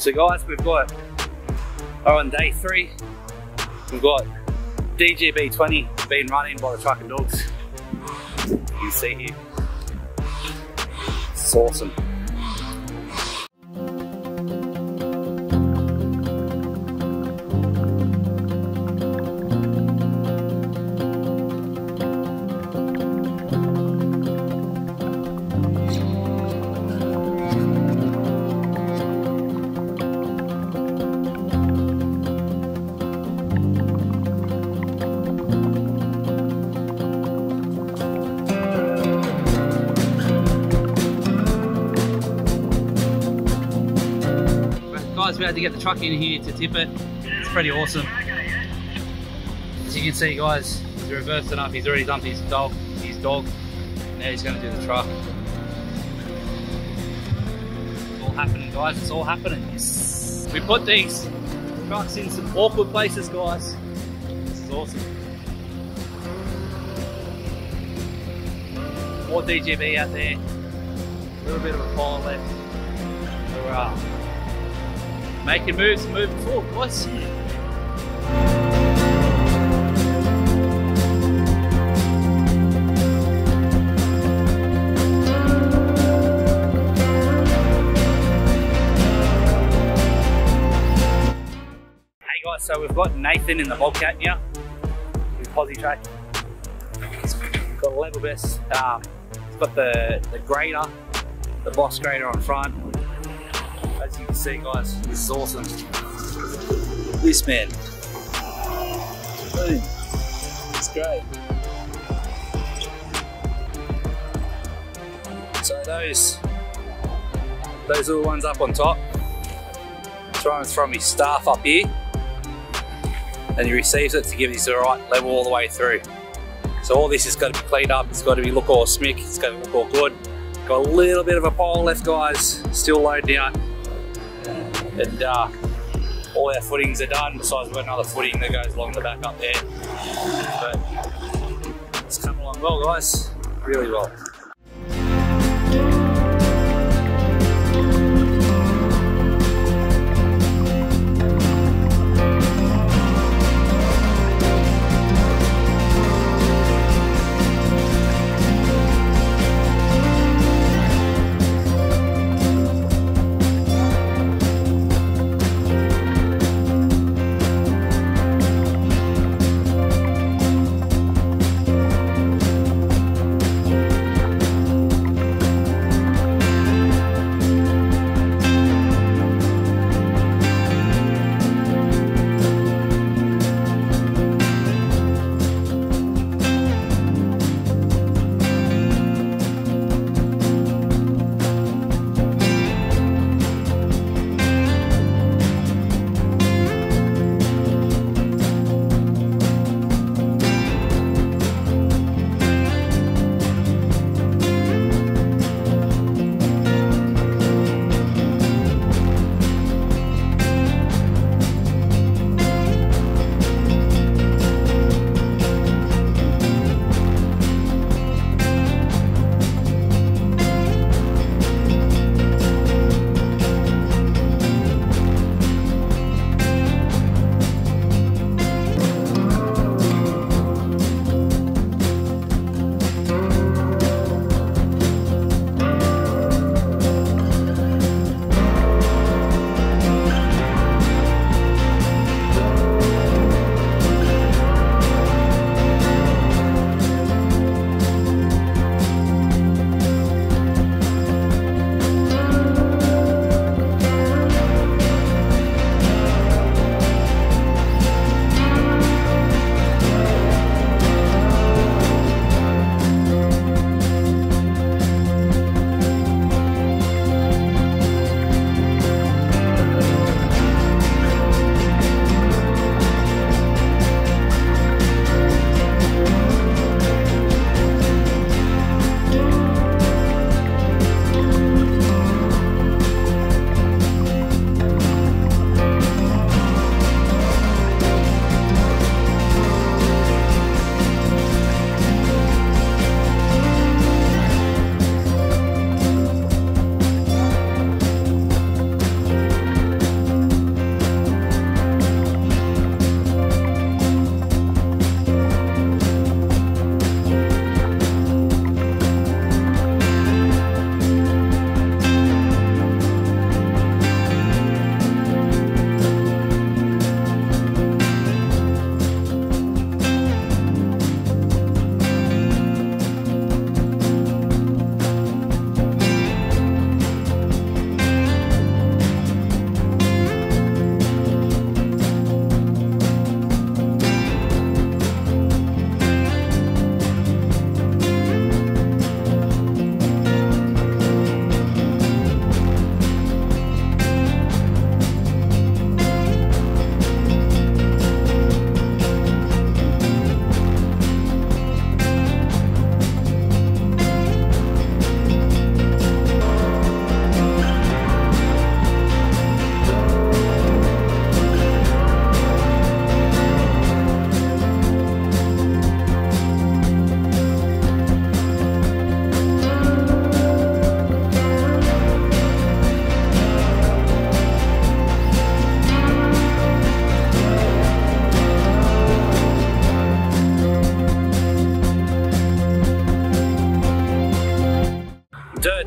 So guys, we've got, on day 3, we've got DGB20 being run in by the truck and dogs. You can see here. It's awesome. Guys, we had to get the truck in here to tip it. It's pretty awesome. As you can see, guys, he's reversed it up. He's already dumped his dog. Now he's going to do the truck. It's all happening, guys. It's all happening. Yes. We put these trucks in some awkward places, guys. This is awesome. More DGB out there. A little bit of a pile left. Hurrah. Making moves and moving forward, boys. Hey guys, so we've got Nathan in the Bobcat here with Posi Track. He's got a level best. He's got the grader, the boss grader on front. As you can see, guys, this is awesome. This man, boom, it's great. So those little ones up on top, it's running from his staff up here, and he receives it to give this the right level all the way through. So all this has got to be cleaned up. It's got to be look all smick. It's got to look all good. Got a little bit of a pile left, guys. Still loading out. And all our footings are done, besides we've got another footing that goes along the back up there. But it's come along well, guys, really well.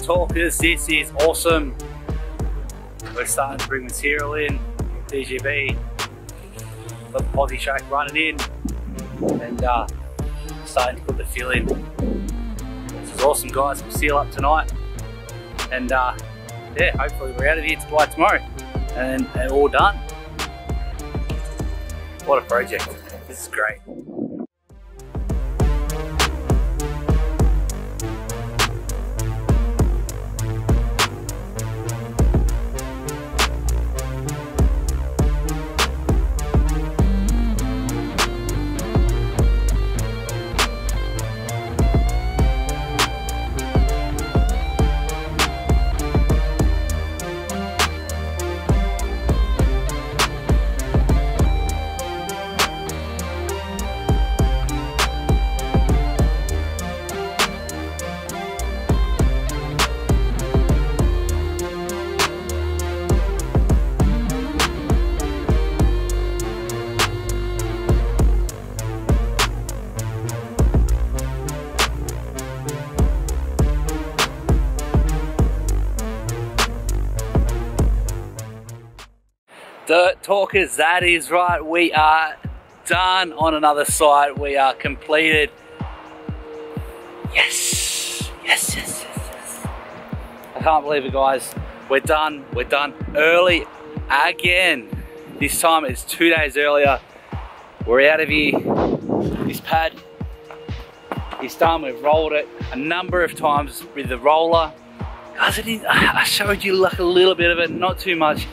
talkers, this is awesome. We're starting to bring material in, DGB, got the posi track running in, and starting to put the fill in. This is awesome, guys. We'll seal up tonight, and yeah, hopefully we're out of here by tomorrow and all done. What a project. This is great. Dirt talkers, that is right, we are done on another site. We are completed. Yes, yes, yes, yes, yes. I can't believe it, guys. We're done early again. This time it's 2 days earlier. We're out of here. This pad is done. We've rolled it a number of times with the roller. Guys, I showed you like a little bit of it, not too much.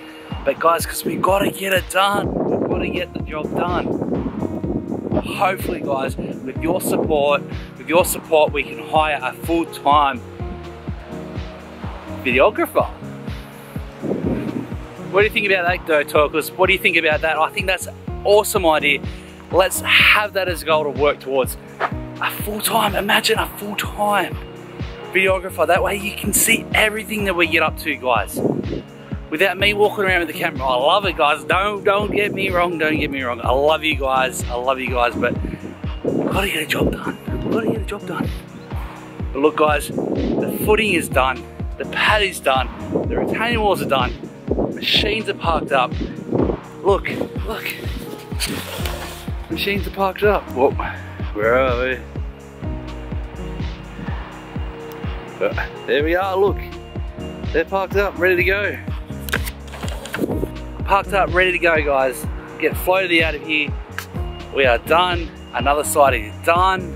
But guys, because we've got to get it done. We've got to get the job done. Hopefully, guys, with your support, we can hire a full-time videographer. What do you think about that, Dirt Talkers? What do you think about that? I think that's an awesome idea. Let's have that as a goal to work towards. A full-time, imagine a full-time videographer. That way you can see everything that we get up to, guys. Without me walking around with the camera. I love it, guys. Don't get me wrong, don't get me wrong. I love you guys, but we've got to get a job done. We've got to get a job done. But look, guys, the footing is done, the pad is done, the retaining walls are done, machines are parked up. Look, look. Machines are parked up. Whoa, where are we? There we are, look. They're parked up, ready to go. Parked up, ready to go, guys. Get floated out of here. We are done. Another site is done.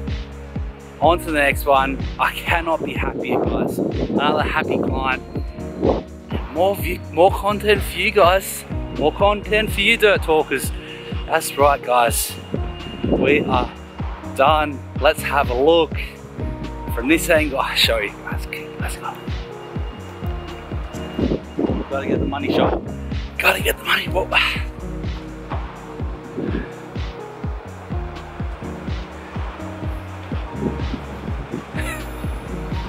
On to the next one. I cannot be happier, guys. Another happy client. More content for you guys. More content for you, Dirt Talkers. That's right, guys. We are done. Let's have a look from this angle. I'll show you guys. Let's go. Gotta get the money shot. Gotta get the money. Whoa.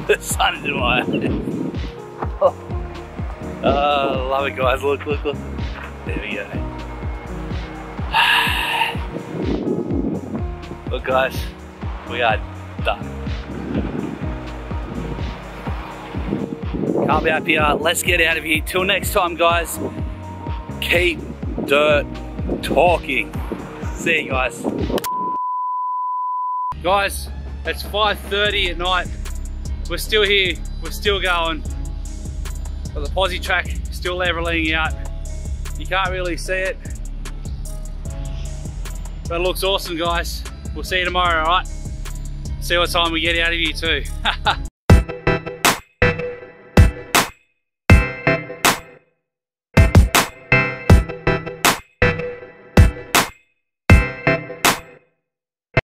The sun is in my eyes. Oh, love it, guys. Look, look, look. There we go. Look, guys, we are done. Can't be happier. Let's get out of here. Till next time, guys. Keep dirt talking. See you guys. Guys, it's 5:30 at night. We're still here. We're still going. Got the posi track still leveling out. You can't really see it, but it looks awesome, guys. We'll see you tomorrow, alright? See what time we get out of here too.